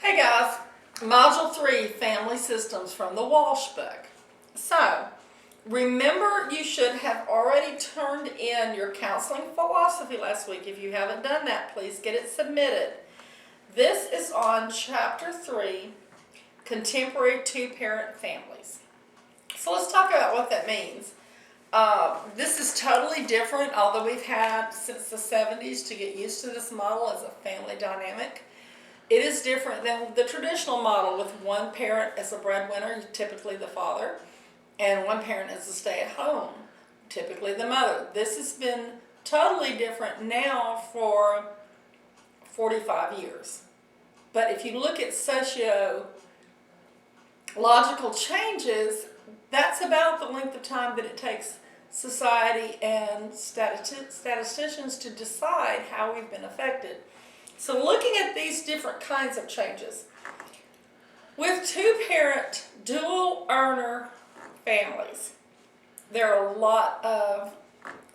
Hey guys, Module 3, Family Systems from the Walsh book. So, remember you should have already turned in your counseling philosophy last week. If you haven't done that, please get it submitted. This is on Chapter 3, Contemporary Two-Parent Families. So let's talk about what that means. This is totally different, although we've had since the 70s to get used to this model as a family dynamic. It is different than the traditional model with one parent as a breadwinner, typically the father, and one parent as a stay-at-home, typically the mother. This has been totally different now for 45 years. But if you look at socio-logical changes, that's about the length of time that it takes society and statisticians to decide how we've been affected. So looking at these different kinds of changes, with two-parent dual earner families, there are a lot of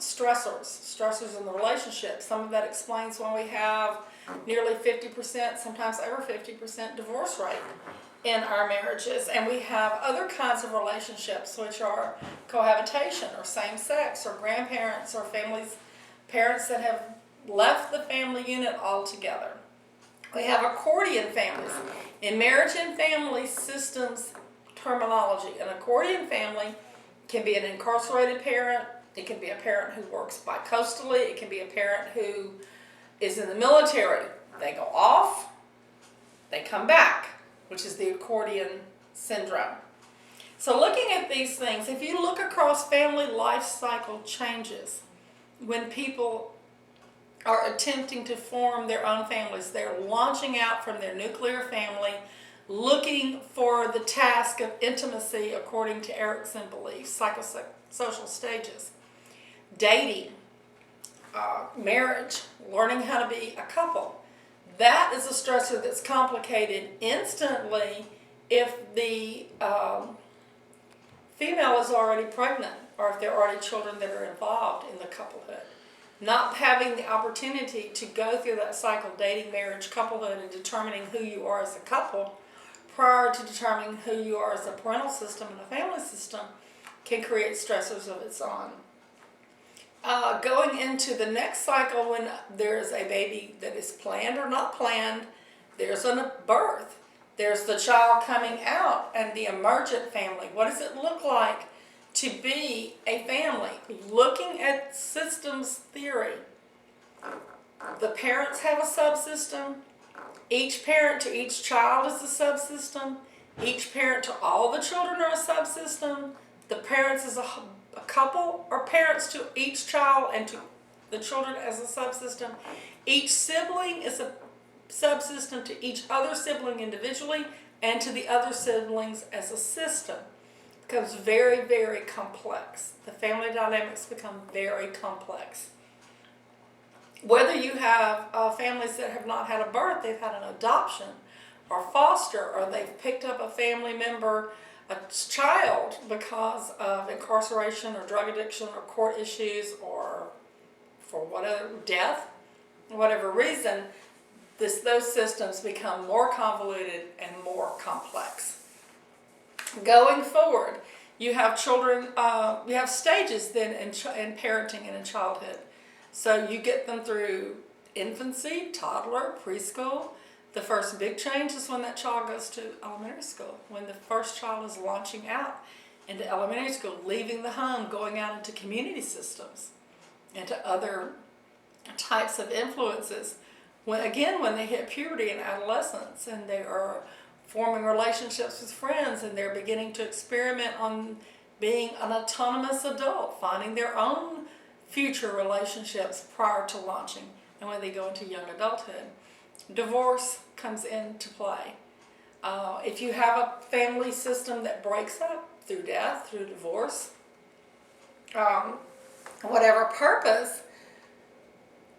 stressors in the relationship. Some of that explains why we have nearly 50%, sometimes over 50% divorce rate in our marriages. And we have other kinds of relationships, which are cohabitation or same-sex or grandparents or parents that have left the family unit altogether. We have accordion families. In marriage and family systems terminology, an accordion family can be an incarcerated parent. It can be a parent who works bi-coastally. It can be a parent who is in the military. They go off, they come back, which is the accordion syndrome. So looking at these things, if you look across family life cycle changes, when people are attempting to form their own families, they're launching out from their nuclear family, looking for the task of intimacy according to Erikson beliefs, psychosocial stages. Dating, marriage, learning how to be a couple. That is a stressor that's complicated instantly if the female is already pregnant or if there are already children that are involved in the couplehood. Not having the opportunity to go through that cycle, dating, marriage, couplehood, and determining who you are as a couple prior to determining who you are as a parental system and a family system can create stressors of its own. Going into the next cycle, when there's a baby that is planned or not planned, there's a birth, there's the child coming out and the emergent family. What does it look like to be a family? Looking at systems theory, the parents have a subsystem. Each parent to each child is a subsystem. Each parent to all the children are a subsystem. The parents as a couple are parents to each child and to the children as a subsystem. Each sibling is a subsystem to each other sibling individually and to the other siblings as a system. It becomes very, very complex. The family dynamics become very complex. Whether you have families that have not had a birth, they've had an adoption or foster, or they've picked up a family member, a child, because of incarceration or drug addiction or court issues or for whatever, death, whatever reason, those systems become more convoluted and more complex. Going forward, you have children, you have stages then in parenting and in childhood. So you get them through infancy, toddler, preschool. The first big change is when that child goes to elementary school, when the first child is launching out into elementary school, leaving the home, going out into community systems, into other types of influences. When they hit puberty and adolescence and they are forming relationships with friends and they're beginning to experiment on being an autonomous adult, finding their own future relationships prior to launching, and when they go into young adulthood. Divorce comes into play. If you have a family system that breaks up through death, through divorce, whatever purpose,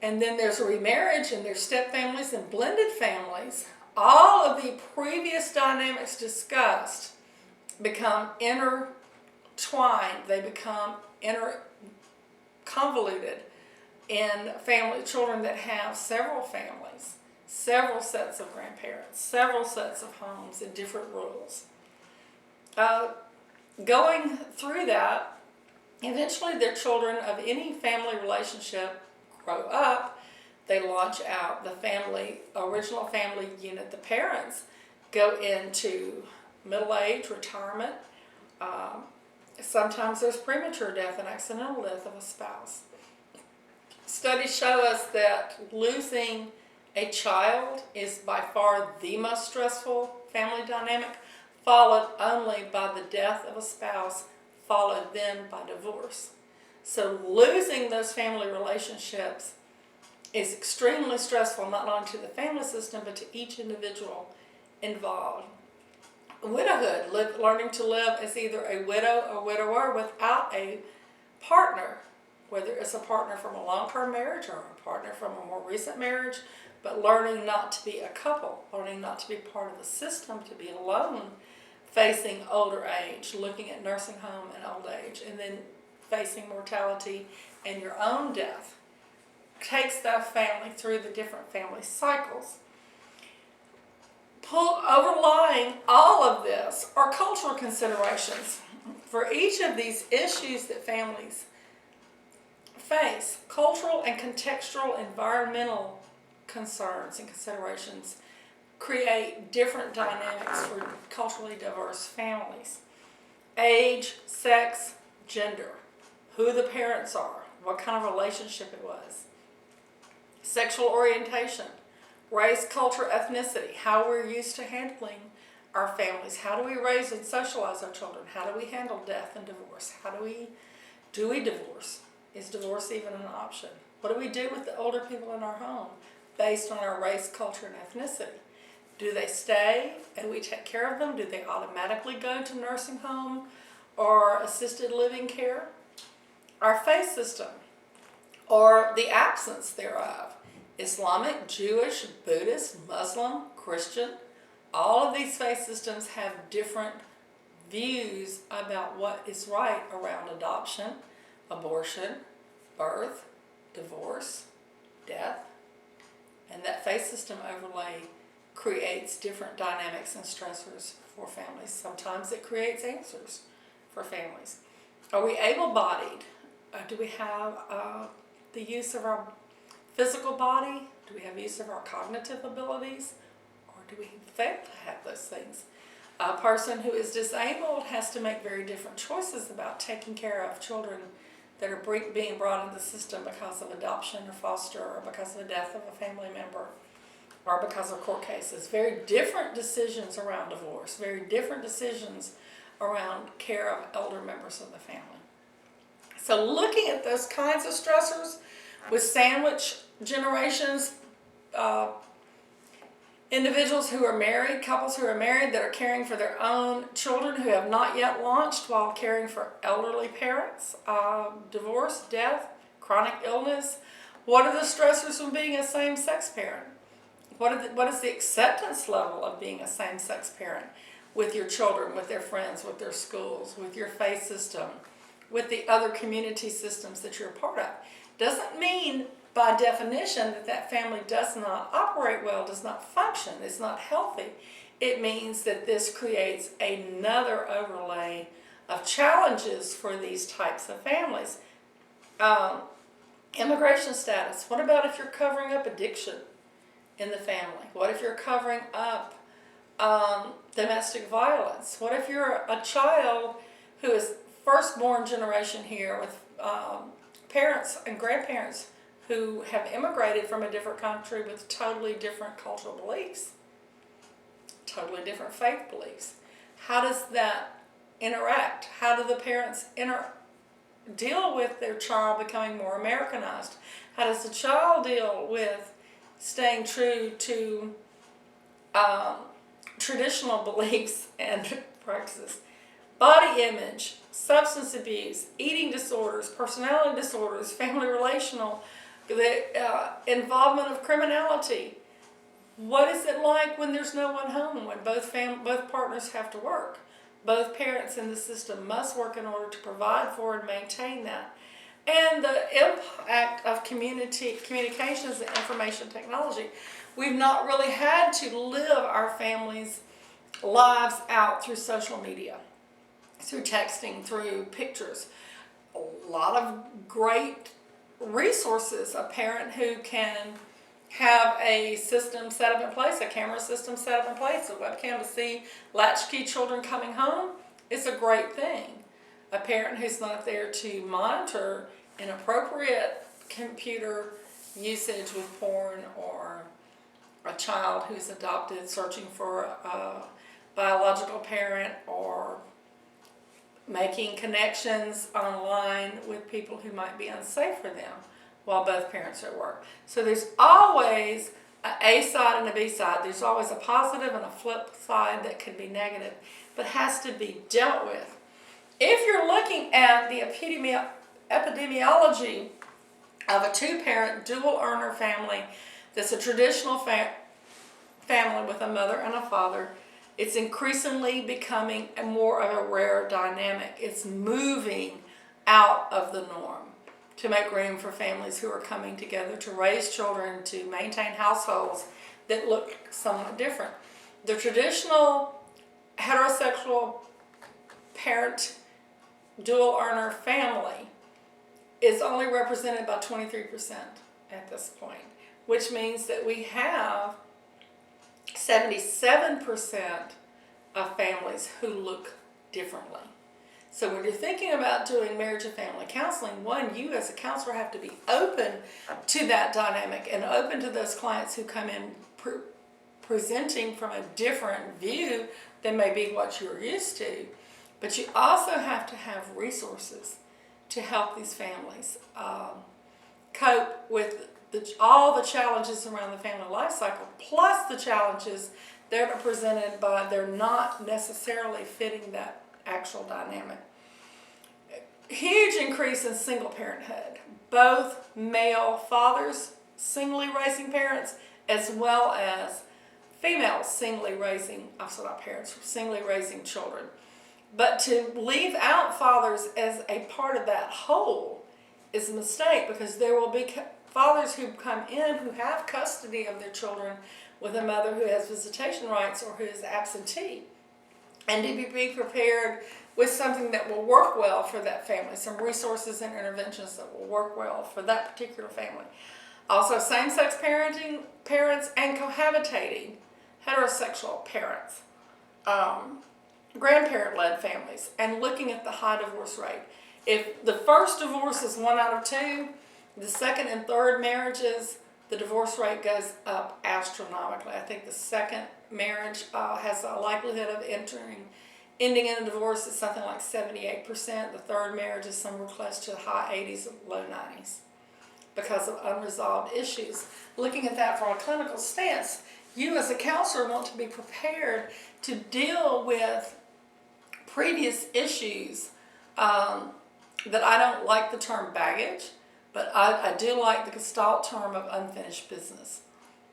and then there's a remarriage and there's step families and blended families, all of the previous dynamics discussed become intertwined. They become convoluted in children that have several families. several sets of grandparents, several sets of homes, and different rules. Going through that, eventually their children of any family relationship grow up, they launch out. The original family unit, the parents, go into middle age, retirement. Sometimes there's premature death and accidental death of a spouse. Studies show us that losing a child is by far the most stressful family dynamic, followed only by the death of a spouse, followed then by divorce. So losing those family relationships is extremely stressful, not only to the family system, but to each individual involved. Widowhood, learning to live as either a widow or widower without a partner, whether it's a partner from a long-term marriage or a partner from a more recent marriage, but learning not to be a couple, learning not to be part of the system, to be alone, facing older age, looking at nursing home and old age, and then facing mortality and your own death. Takes that family through the different family cycles. Overlying all of this are cultural considerations. For each of these issues that families face, cultural and contextual environmental concerns and considerations create different dynamics for culturally diverse families. Age, sex, gender, who the parents are, what kind of relationship it was. Sexual orientation, race, culture, ethnicity, how we're used to handling our families. How do we raise and socialize our children? How do we handle death and divorce? Do we divorce? Is divorce even an option? What do we do with the older people in our home based on our race, culture, and ethnicity? Do they stay and we take care of them? Do they automatically go to nursing home or assisted living care? Our faith system, or the absence thereof. Islamic, Jewish, Buddhist, Muslim, Christian, all of these faith systems have different views about what is right around adoption, abortion, birth, divorce, death, and that faith system overlay creates different dynamics and stressors for families. Sometimes it creates answers for families. Are we able-bodied? Do we have the use of our physical body? Do we have use of our cognitive abilities? Or do we fail to have those things? A person who is disabled has to make very different choices about taking care of children that are being brought into the system because of adoption or foster or because of the death of a family member or because of court cases. Very different decisions around divorce, very different decisions around care of elder members of the family. So looking at those kinds of stressors with sandwich generations, individuals who are married, couples who are married that are caring for their own children who have not yet launched while caring for elderly parents, divorce, death, chronic illness. What are the stressors from being a same-sex parent? What is the acceptance level of being a same-sex parent with your children, with their friends, with their schools, with your faith system, with the other community systems that you're a part of? Doesn't mean by definition that family does not operate well, does not function, is not healthy. It means that this creates another overlay of challenges for these types of families. Immigration status. What about if you're covering up addiction in the family? What if you're covering up domestic violence? What if you're a child who is firstborn generation here with parents and grandparents who have immigrated from a different country with totally different cultural beliefs, totally different faith beliefs? How does that interact? How do the parents deal with their child becoming more Americanized? How does the child deal with staying true to traditional beliefs and practices? Body image, substance abuse, eating disorders, personality disorders, family relational, the involvement of criminality. What is it like when there's no one home, when both partners have to work? Both parents in the system must work in order to provide for and maintain that. And the impact of communications and information technology. We've not really had to live our families' lives out through social media, through texting, through pictures. A lot of great resources. A parent who can have a system set up in place, a camera system set up in place, a webcam to see latchkey children coming home is a great thing. A parent who's not there to monitor inappropriate computer usage with porn, or a child who's adopted searching for a biological parent, or making connections online with people who might be unsafe for them while both parents are at work. So there's always an A side and a B side. There's always a positive and a flip side that can be negative, but has to be dealt with. If you're looking at the epidemiology of a two-parent dual earner family that's a traditional family with a mother and a father, it's increasingly becoming more of a rare dynamic. It's moving out of the norm to make room for families who are coming together to raise children, to maintain households that look somewhat different. The traditional heterosexual parent dual earner family is only represented by 23% at this point, which means that we have 77% of families who look differently. So when you're thinking about doing marriage and family counseling, one, you as a counselor have to be open to that dynamic and open to those clients who come in presenting from a different view than maybe what you're used to. But you also have to have resources to help these families cope with all the challenges around the family life cycle, plus the challenges that are presented by they're not necessarily fitting that actual dynamic. Huge increase in single parenthood, both male fathers singly raising parents, as well as females singly raising children. But to leave out fathers as a part of that whole is a mistake, because there will be fathers who come in who have custody of their children with a mother who has visitation rights or who is absentee, and to be prepared with something that will work well for that family, some resources and interventions that will work well for that particular family. Also, same-sex parenting parents and cohabitating heterosexual parents, grandparent-led families, and looking at the high divorce rate. If the first divorce is 1 out of 2, the second and third marriages, the divorce rate goes up astronomically. I think the second marriage has a likelihood of ending in a divorce is something like 78%. The third marriage is somewhere close to the high 80s, low 90s, because of unresolved issues. Looking at that from a clinical stance, you as a counselor want to be prepared to deal with previous issues that I don't like the term baggage, but I do like the Gestalt term of unfinished business.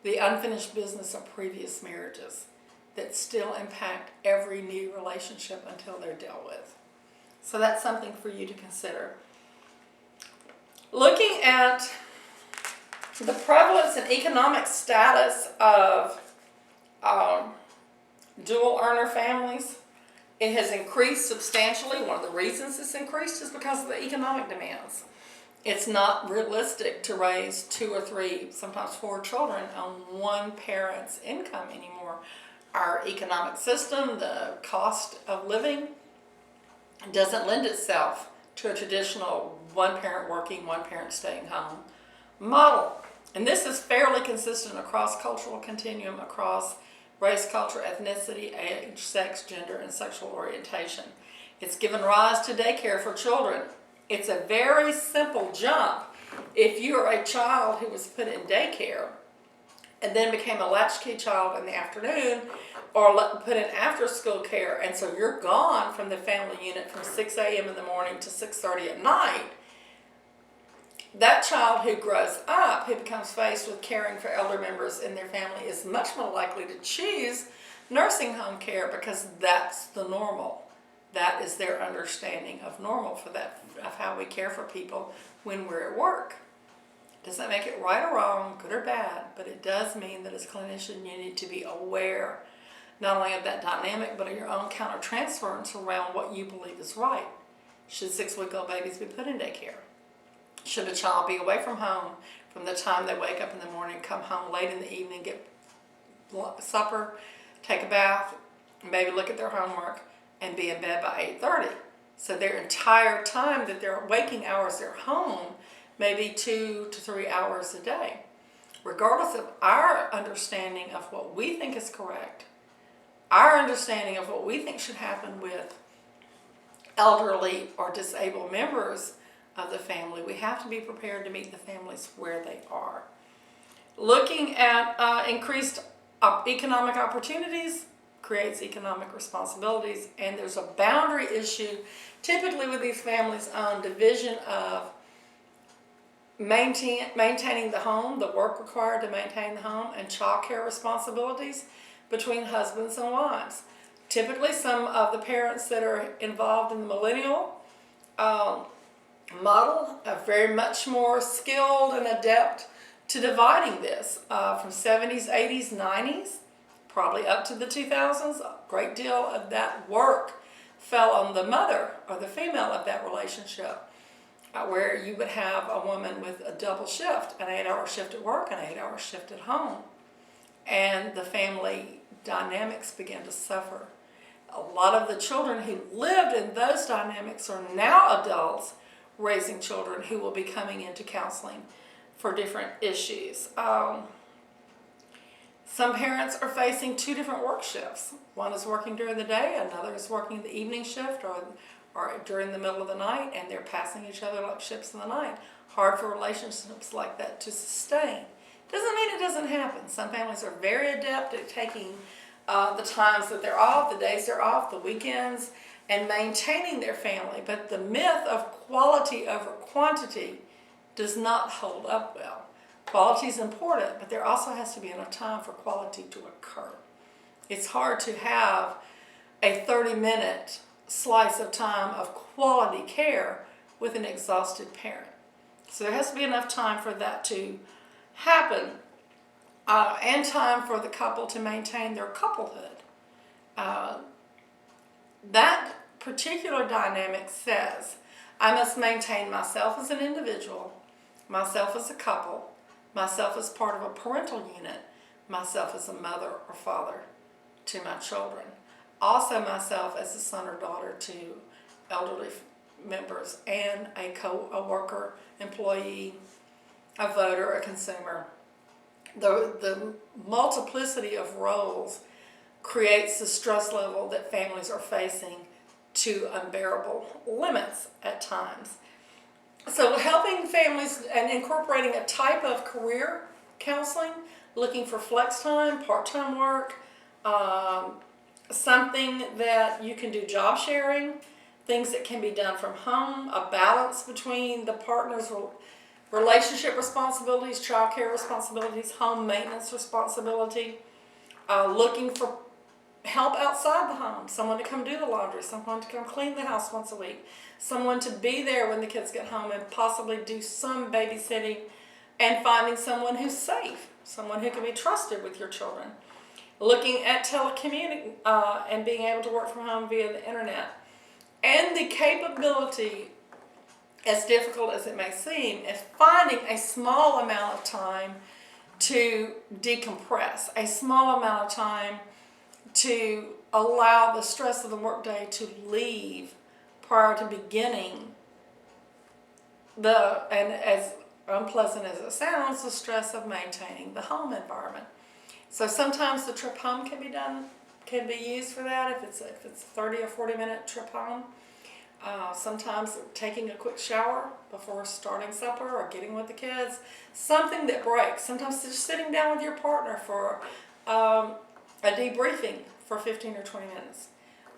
The unfinished business of previous marriages that still impact every new relationship until they're dealt with. So that's something for you to consider. Looking at the prevalence and economic status of dual earner families, it has increased substantially. One of the reasons it's increased is because of the economic demands. It's not realistic to raise 2 or 3, sometimes 4 children on one parent's income anymore. Our economic system, the cost of living, doesn't lend itself to a traditional one parent working, one parent staying home model. And this is fairly consistent across cultural continuum, across race, culture, ethnicity, age, sex, gender, and sexual orientation. It's given rise to daycare for children. It's a very simple jump. If you are a child who was put in daycare and then became a latchkey child in the afternoon, or put in after-school care, and so you're gone from the family unit from 6 a.m. in the morning to 6:30 at night, that child who grows up, who becomes faced with caring for elder members in their family, is much more likely to choose nursing home care, because that's the normal. That is their understanding of normal, of how we care for people when we're at work. Doesn't make it right or wrong, good or bad, but it does mean that as a clinician you need to be aware not only of that dynamic, but of your own countertransference around what you believe is right. Should 6-week-old babies be put in daycare? Should a child be away from home from the time they wake up in the morning, come home late in the evening, get supper, take a bath, maybe look at their homework, and be in bed by 8:30? So their entire time that their waking hours they're home, maybe 2 to 3 hours a day. Regardless of our understanding of what we think is correct, our understanding of what we think should happen with elderly or disabled members of the family, we have to be prepared to meet the families where they are. Looking at increased economic opportunities creates economic responsibilities, and there's a boundary issue typically with these families on division of maintaining the home, the work required to maintain the home, and child care responsibilities between husbands and wives. Typically, some of the parents that are involved in the millennial model are very much more skilled and adept to dividing this. From 70s, 80s, 90s, probably up to the 2000s, a great deal of that work fell on the mother or the female of that relationship, where you would have a woman with a double shift, an 8-hour shift at work, an 8-hour shift at home. And the family dynamics began to suffer. A lot of the children who lived in those dynamics are now adults raising children who will be coming into counseling for different issues. Some parents are facing 2 different work shifts. One is working during the day, another is working the evening shift or during the middle of the night, and they're passing each other like ships in the night. Hard for relationships like that to sustain. Doesn't mean it doesn't happen. Some families are very adept at taking the times that they're off, the days they're off, the weekends, and maintaining their family. But the myth of quality over quantity does not hold up well. Quality is important, but there also has to be enough time for quality to occur. It's hard to have a 30-minute slice of time of quality care with an exhausted parent. So there has to be enough time for that to happen, and time for the couple to maintain their couplehood. That particular dynamic says, I must maintain myself as an individual, myself as a couple, myself as part of a parental unit, myself as a mother or father to my children, also myself as a son or daughter to elderly members, and a worker, employee, a voter, a consumer. The multiplicity of roles creates the stress level that families are facing to unbearable limits at times. So helping families and incorporating a type of career counseling, looking for flex time, part-time work, something that you can do job sharing, things that can be done from home, a balance between the partner's relationship responsibilities, child care responsibilities, home maintenance responsibility, looking for help outside the home, someone to come do the laundry, someone to come clean the house once a week, someone to be there when the kids get home and possibly do some babysitting, and finding someone who's safe, someone who can be trusted with your children. Looking at telecommuting and being able to work from home via the internet. And the capability, as difficult as it may seem, is finding a small amount of time to decompress, a small amount of time to allow the stress of the workday to leave prior to beginning and as unpleasant as it sounds, the stress of maintaining the home environment. So sometimes the trip home can be used for that if it's a 30 or 40-minute trip home. Sometimes taking a quick shower before starting supper or getting with the kids, something that breaks. Sometimes just sitting down with your partner for a debriefing for 15 or 20 minutes.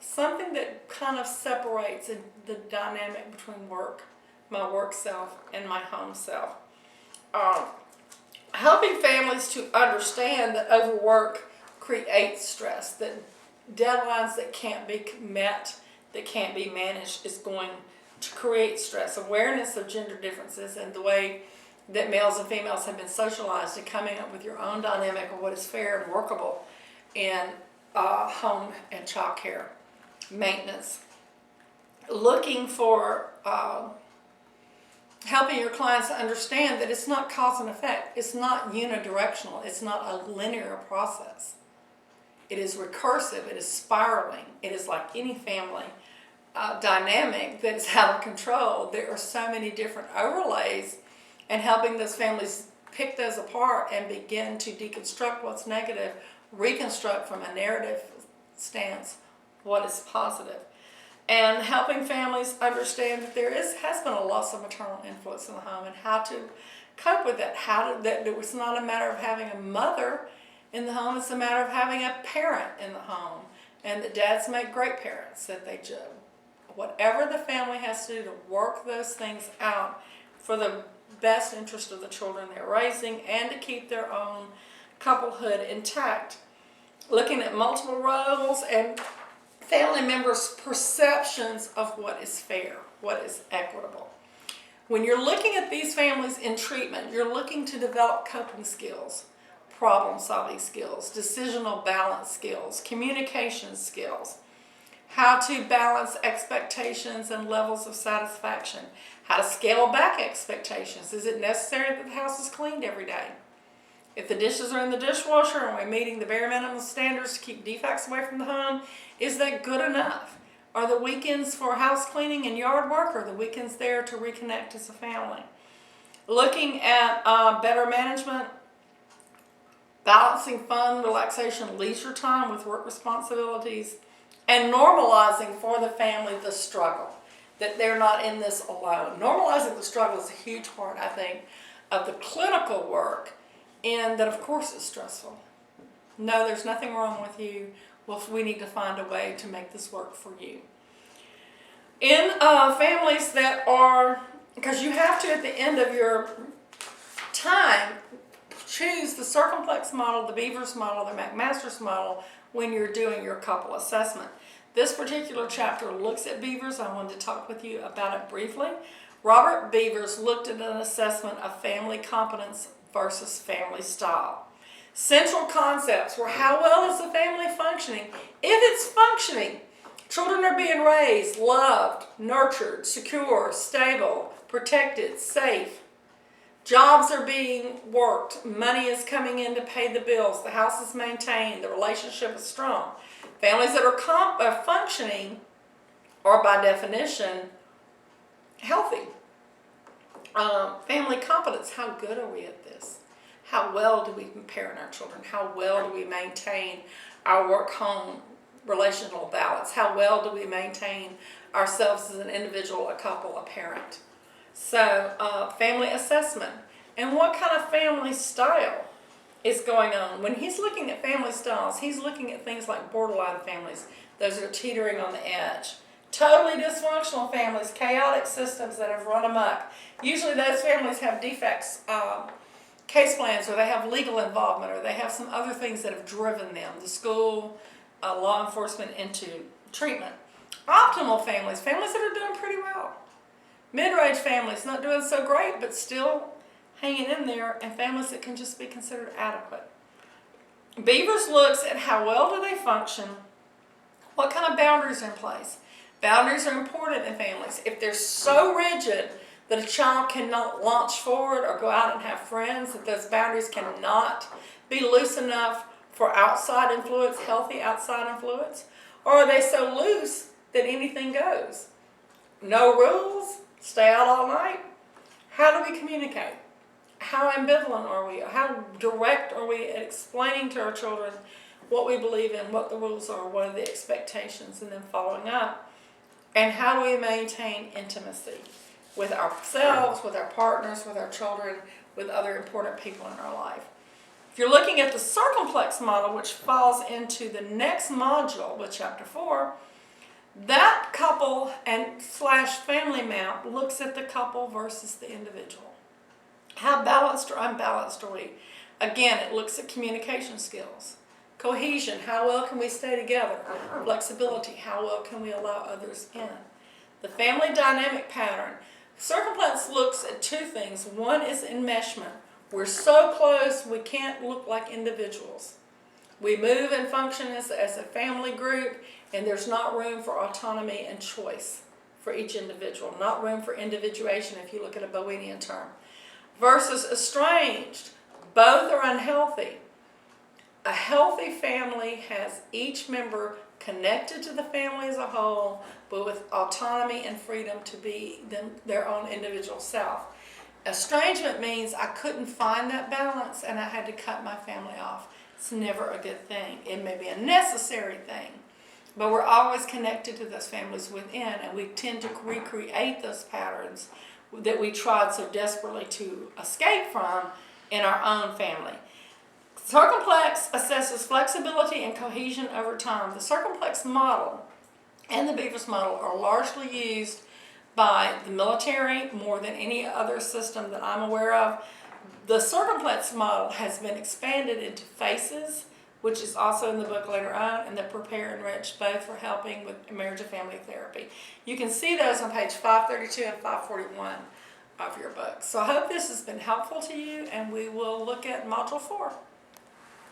Something that kind of separates the dynamic between my work self, and my home self. Helping families to understand that overwork creates stress, that deadlines that can't be met, that can't be managed is going to create stress. Awareness of gender differences and the way that males and females have been socialized to coming up with your own dynamic of what is fair and workable in home and child care maintenance. Looking for helping your clients understand that it's not cause and effect. It's not unidirectional. It's not a linear process. It is recursive. It is spiraling. It is like any family dynamic that is out of control. There are so many different overlays, and helping those families pick those apart and begin to deconstruct what's negative, reconstruct from a narrative stance what is positive. And helping families understand that has been a loss of maternal influence in the home and how to cope with it. That it was not a matter of having a mother in the home, it's a matter of having a parent in the home. And that dads make great parents, that they do whatever the family has to do to work those things out for the best interest of the children they're raising and to keep their own couplehood intact. Looking at multiple roles and family members' perceptions of what is fair, what is equitable. When you're looking at these families in treatment, you're looking to develop coping skills, problem-solving skills, decisional balance skills, communication skills, how to balance expectations and levels of satisfaction, how to scale back expectations. Is it necessary that the house is cleaned every day? If the dishes are in the dishwasher and we're meeting the bare minimum standards to keep defects away from the home, is that good enough? Are the weekends for house cleaning and yard work, or are the weekends there to reconnect as a family? Looking at better management, balancing fun, relaxation, leisure time with work responsibilities, and normalizing for the family the struggle, that they're not in this alone. Normalizing the struggle is a huge part, I think, of the clinical work, and that of course is stressful. No, there's nothing wrong with you. Well, we need to find a way to make this work for you. In families that are, because you have to at the end of your time choose the circumplex model, the Beavers model, the McMaster's model when you're doing your couple assessment. This particular chapter looks at Beavers. I wanted to talk with you about it briefly. Robert Beavers looked at an assessment of family competence versus family style. Central concepts were how well is the family functioning? If it's functioning, children are being raised, loved, nurtured, secure, stable, protected, safe. Jobs are being worked, money is coming in to pay the bills, the house is maintained, the relationship is strong. Families that are functioning are by definition healthy. Family competence, how good are we at this? How well do we parent our children? How well do we maintain our work-home relational balance? How well do we maintain ourselves as an individual, a couple, a parent? So family assessment. And what kind of family style is going on? When he's looking at family styles, he's looking at things like borderline families, those that are teetering on the edge. Totally dysfunctional families, chaotic systems that have run amok. Usually those families have defects, case plans, or they have legal involvement, or they have some other things that have driven them, the school, law enforcement, into treatment. Optimal families, families that are doing pretty well. Mid-range families, not doing so great, but still hanging in there, and families that can just be considered adequate. Beavers looks at how well do they function, what kind of boundaries are in place. Boundaries are important in families. If they're so rigid that a child cannot launch forward or go out and have friends, that those boundaries cannot be loose enough for outside influence, healthy outside influence, or are they so loose that anything goes? No rules, stay out all night. How do we communicate? How ambivalent are we? How direct are we at explaining to our children what we believe in, what the rules are, what are the expectations, and then following up? And how do we maintain intimacy with ourselves, with our partners, with our children, with other important people in our life? If you're looking at the circumplex model, which falls into the next module with chapter 4, that couple and / family map looks at the couple versus the individual. How balanced or unbalanced are we? Again, it looks at communication skills. Cohesion, how well can we stay together? Flexibility, how well can we allow others in? The family dynamic pattern, Circumflex looks at two things. One is enmeshment. We're so close we can't look like individuals. We move and function as a family group, and there's not room for autonomy and choice for each individual, not room for individuation if you look at a Bowenian term. Versus estranged, both are unhealthy. A healthy family has each member connected to the family as a whole, but with autonomy and freedom to be their own individual self. Estrangement means I couldn't find that balance and I had to cut my family off. It's never a good thing. It may be a necessary thing, but we're always connected to those families within, and we tend to recreate those patterns that we tried so desperately to escape from in our own family. Circumflex assesses flexibility and cohesion over time. The Circumflex model and the Beavis model are largely used by the military more than any other system that I'm aware of. The Circumflex model has been expanded into FACES, which is also in the book later on, and the Prepare Enrich, both for helping with marriage and family therapy. You can see those on page 532 and 541 of your book. So I hope this has been helpful to you, and we will look at Module 4.